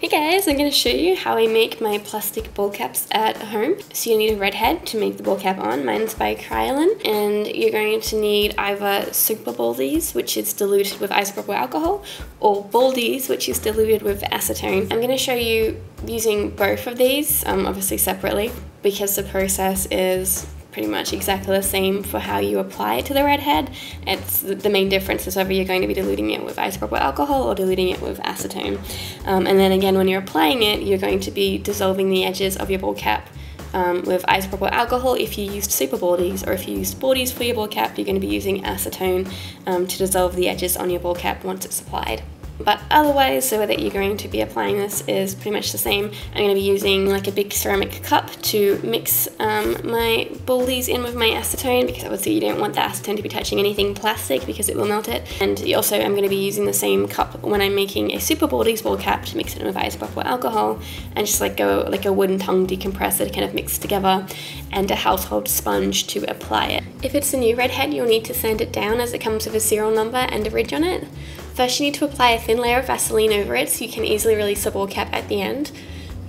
Hey guys, I'm going to show you how I make my plastic ball caps at home. So you need a red head to make the ball cap on. Mine's by Kryolan, and you're going to need either Super Baldiez, which is diluted with isopropyl alcohol, or Baldiez, which is diluted with acetone. I'm going to show you using both of these, obviously separately, because the process is pretty much exactly the same for how you apply it to the red head. It's the main difference is whether you're going to be diluting it with isopropyl alcohol or diluting it with acetone. And then again, when you're applying it, you're going to be dissolving the edges of your ball cap with isopropyl alcohol if you used Super Baldiez, or if you used Baldiez for your ball cap, you're going to be using acetone to dissolve the edges on your ball cap once it's applied. But otherwise, the way that you're going to be applying this is pretty much the same. I'm going to be using like a big ceramic cup to mix my Baldiez in with my acetone, because obviously you don't want the acetone to be touching anything plastic because it will melt it. And also I'm going to be using the same cup when I'm making a Super Baldiez ball cap to mix it in with isopropyl alcohol, and just like go like a wooden tongue decompressor to kind of mix together, and a household sponge to apply it. If it's a new red head, you'll need to sand it down as it comes with a serial number and a ridge on it. First, you need to apply a thin layer of Vaseline over it so you can easily release the ball cap at the end.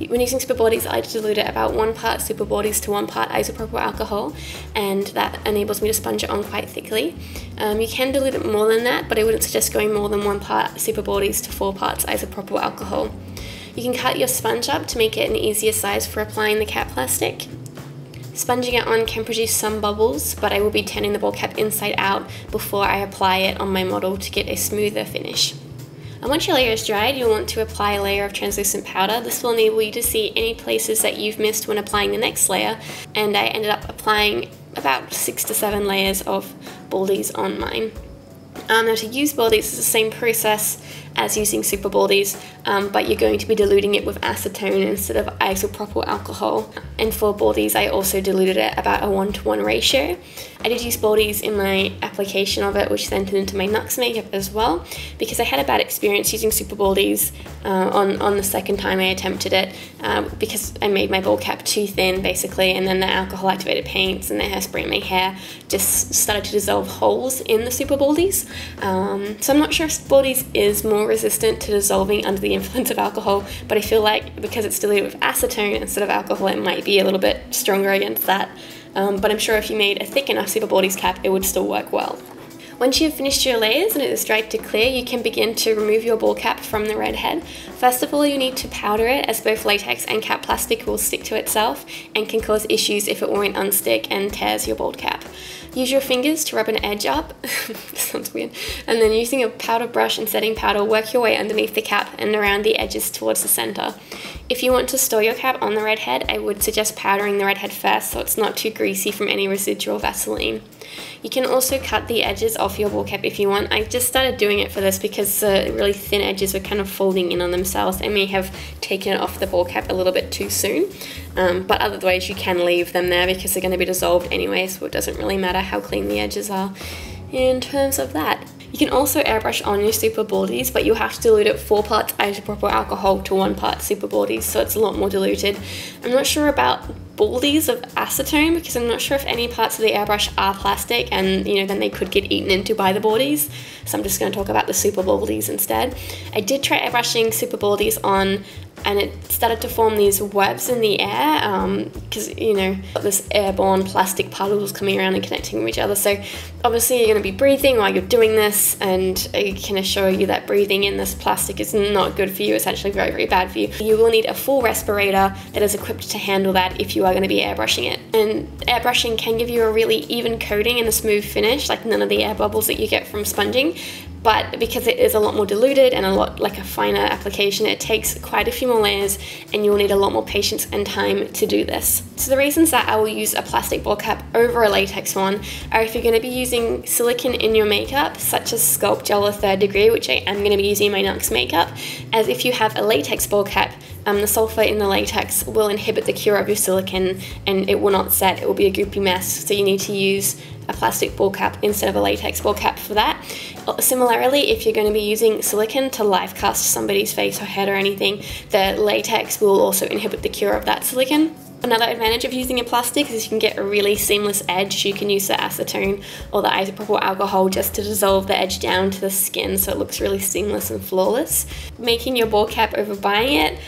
When using Super Baldiez, I dilute it about 1 part Super Baldiez to 1 part isopropyl alcohol, and that enables me to sponge it on quite thickly. You can dilute it more than that, but I wouldn't suggest going more than 1 part Super Baldiez to 4 parts isopropyl alcohol. You can cut your sponge up to make it an easier size for applying the cap plastic. Sponging it on can produce some bubbles, but I will be turning the ball cap inside out before I apply it on my model to get a smoother finish. And once your layer is dried, you'll want to apply a layer of translucent powder. This will enable you to see any places that you've missed when applying the next layer, and I ended up applying about 6 to 7 layers of Baldiez on mine. Now to use Baldiez is the same process as using Super Baldiez, but you're going to be diluting it with acetone instead of isopropyl alcohol. And for Baldiez, I also diluted it about a 1-to-1 ratio. I did use Baldiez in my application of it, which then turned into my Nux makeup as well, because I had a bad experience using Super Baldiez on the second time I attempted it, because I made my ball cap too thin basically, and then the alcohol activated paints and the hairspray in my hair just started to dissolve holes in the Super Baldiez. So I'm not sure if Baldiez is more resistant to dissolving under the influence of alcohol, but I feel like because it's diluted with acetone instead of alcohol, it might be a little bit stronger against that. But I'm sure if you made a thick enough Super Baldiez cap, it would still work well. Once you've finished your layers and it is dried to clear, you can begin to remove your ball cap from the red head. First of all, you need to powder it, as both latex and cap plastic will stick to itself and can cause issues if it won't unstick and tears your ball cap. Use your fingers to rub an edge up, this sounds weird, and then using a powder brush and setting powder, work your way underneath the cap and around the edges towards the center. If you want to store your cap on the red head, I would suggest powdering the red head first so it's not too greasy from any residual Vaseline. You can also cut the edges off your ball cap if you want. I just started doing it for this because the really thin edges were kind of folding in on themselves. I may have taken it off the ball cap a little bit too soon, but otherwise you can leave them there because they're going to be dissolved anyway, so it doesn't really matter how clean the edges are in terms of that. You can also airbrush on your Super Baldiez, but you'll have to dilute it 4 parts isopropyl alcohol to 1 part Super Baldiez, so it's a lot more diluted. I'm not sure about Baldiez of acetone, because I'm not sure if any parts of the airbrush are plastic, and then they could get eaten into by the Baldiez, so I'm just going to talk about the Super Baldiez instead. I did try airbrushing Super Baldiez on, and it started to form these webs in the air, because this airborne plastic particles coming around and connecting with each other. So obviously you're going to be breathing while you're doing this, and I can assure you that breathing in this plastic is not good for you. It's actually very, very bad for you. You will need a full respirator that is equipped to handle that if you are going to be airbrushing it. And airbrushing can give you a really even coating and a smooth finish, like none of the air bubbles that you get from sponging. But because it is a lot more diluted and a lot like a finer application, it takes quite a few more layers, and you'll need a lot more patience and time to do this. So the reasons that I will use a plastic ball cap over a latex one are if you're going to be using silicone in your makeup, such as Sculpt Gel or 3rd Degree, which I am going to be using in my Nux makeup, as if you have a latex ball cap, the sulfur in the latex will inhibit the cure of your silicone and it will not set. It will be a goopy mess, so you need to use a plastic ball cap instead of a latex ball cap for that. Similarly, if you're going to be using silicone to live cast somebody's face or head or anything, the latex will also inhibit the cure of that silicone. Another advantage of using a plastic is you can get a really seamless edge. You can use the acetone or the isopropyl alcohol just to dissolve the edge down to the skin so it looks really seamless and flawless. Making your ball cap over buying it,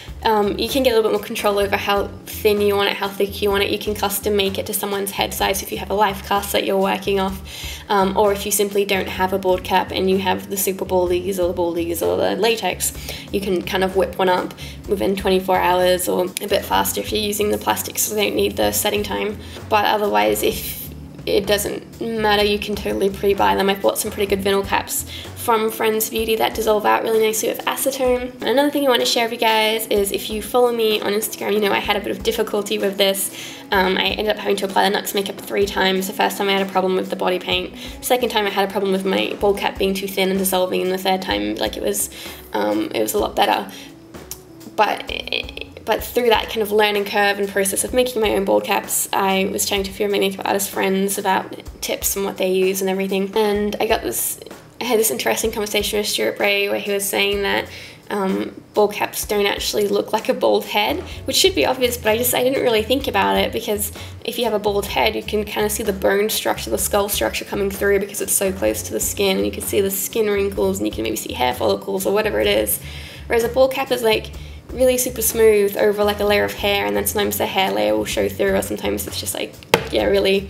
you can get a little bit more control over how thin you want it, how thick you want it. You can custom make it to someone's head size if you have a life cast that you're working off, or if you simply don't have a bald cap and you have the Super Baldiez or the Baldiez or the latex, you can kind of whip one up within 24 hours or a bit faster if you're using the plastic, so they don't need the setting time. But otherwise, if it doesn't matter, you can totally pre-buy them. I've bought some pretty good vinyl caps from Friends Beauty that dissolve out really nicely with acetone. And another thing I want to share with you guys is if you follow me on Instagram, you know I had a bit of difficulty with this. I ended up having to apply the Nux makeup 3 times. The first time I had a problem with the body paint. Second time I had a problem with my ball cap being too thin and dissolving, and the third time like it was a lot better. But through that kind of learning curve and process of making my own bald caps, I was chatting to a few of my makeup artist friends about tips and what they use and everything. And I had this interesting conversation with Stuart Bray where he was saying that bald caps don't actually look like a bald head, which should be obvious, but I didn't really think about it, because if you have a bald head, you can kind of see the bone structure, the skull structure coming through because it's so close to the skin, and you can see the skin wrinkles and you can maybe see hair follicles or whatever it is. Whereas a bald cap is like really super smooth over like a layer of hair, and then sometimes the hair layer will show through, or sometimes it's just like, yeah, a really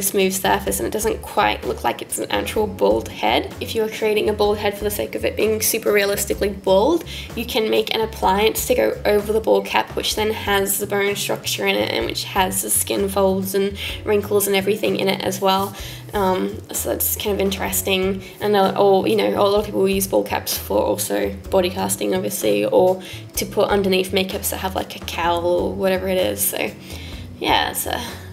smooth surface, and it doesn't quite look like it's an actual bald head. If you are creating a bald head for the sake of it being super realistically bald, you can make an appliance to go over the bald cap, which then has the bone structure in it and which has the skin folds and wrinkles and everything in it as well. So that's kind of interesting. And a lot of people will use bald caps for also body casting, obviously, or to put underneath makeups that have like a cowl or whatever it is. So yeah,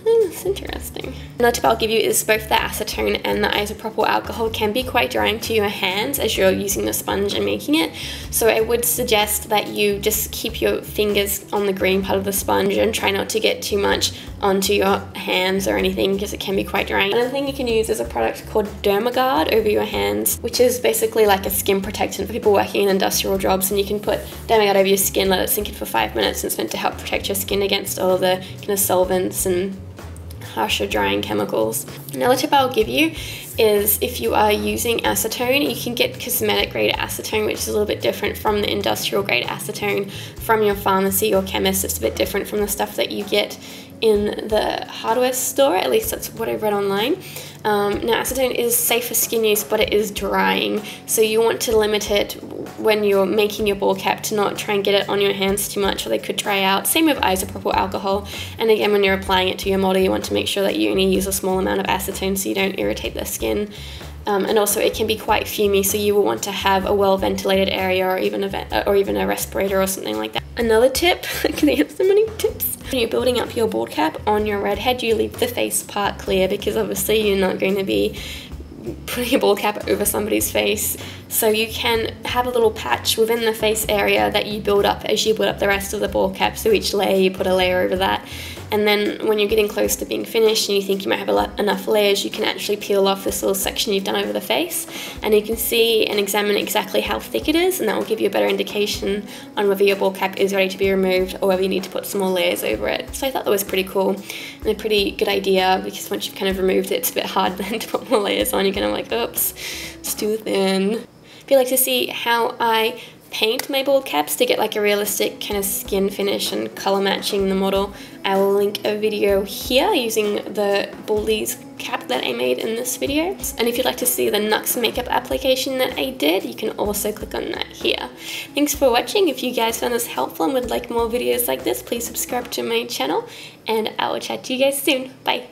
it's interesting. Another tip I'll give you is both the acetone and the isopropyl alcohol can be quite drying to your hands as you're using the sponge and making it. So I would suggest that you just keep your fingers on the green part of the sponge and try not to get too much onto your hands or anything, because it can be quite drying. Another thing you can use is a product called Dermaguard over your hands, which is basically like a skin protectant for people working in industrial jobs, and you can put Dermaguard over your skin, let it sink in for 5 minutes, and it's meant to help protect your skin against all the kind of solvents and harsher drying chemicals. Another tip I'll give you is if you are using acetone, you can get cosmetic grade acetone, which is a little bit different from the industrial grade acetone from your pharmacy or chemist. It's a bit different from the stuff that you get in the hardware store, at least that's what I've read online. Now acetone is safe for skin use, but it is drying, so you want to limit it when you're making your ball cap to not try and get it on your hands too much, or they could dry out. Same with isopropyl alcohol, and again when you're applying it to your model, you want to make sure that you only use a small amount of acetone so you don't irritate their skin. And also it can be quite fumey, so you will want to have a well ventilated area, or even a respirator or something like that. Another tip, because I have so many tips. When you're building up your bald cap on your redhead, you leave the face part clear, because obviously you're not going to be putting a bald cap over somebody's face. So you can have a little patch within the face area that you build up as you build up the rest of the bald cap. So each layer, you put a layer over that. And then when you're getting close to being finished and you think you might have enough layers, you can actually peel off this little section you've done over the face, and you can see and examine exactly how thick it is, and that will give you a better indication on whether your bald cap is ready to be removed or whether you need to put some more layers over it. So I thought that was pretty cool and a pretty good idea, because once you've kind of removed it, it's a bit hard then to put more layers on. You're kind of like, oops, it's too thin. If you'd like to see how I paint my bald caps to get like a realistic kind of skin finish and color matching the model, I will link a video here using the Baldiez cap that I made in this video. And if you'd like to see the Nux makeup application that I did, you can also click on that here. Thanks for watching. If you guys found this helpful and would like more videos like this, please subscribe to my channel, and I will chat to you guys soon. Bye.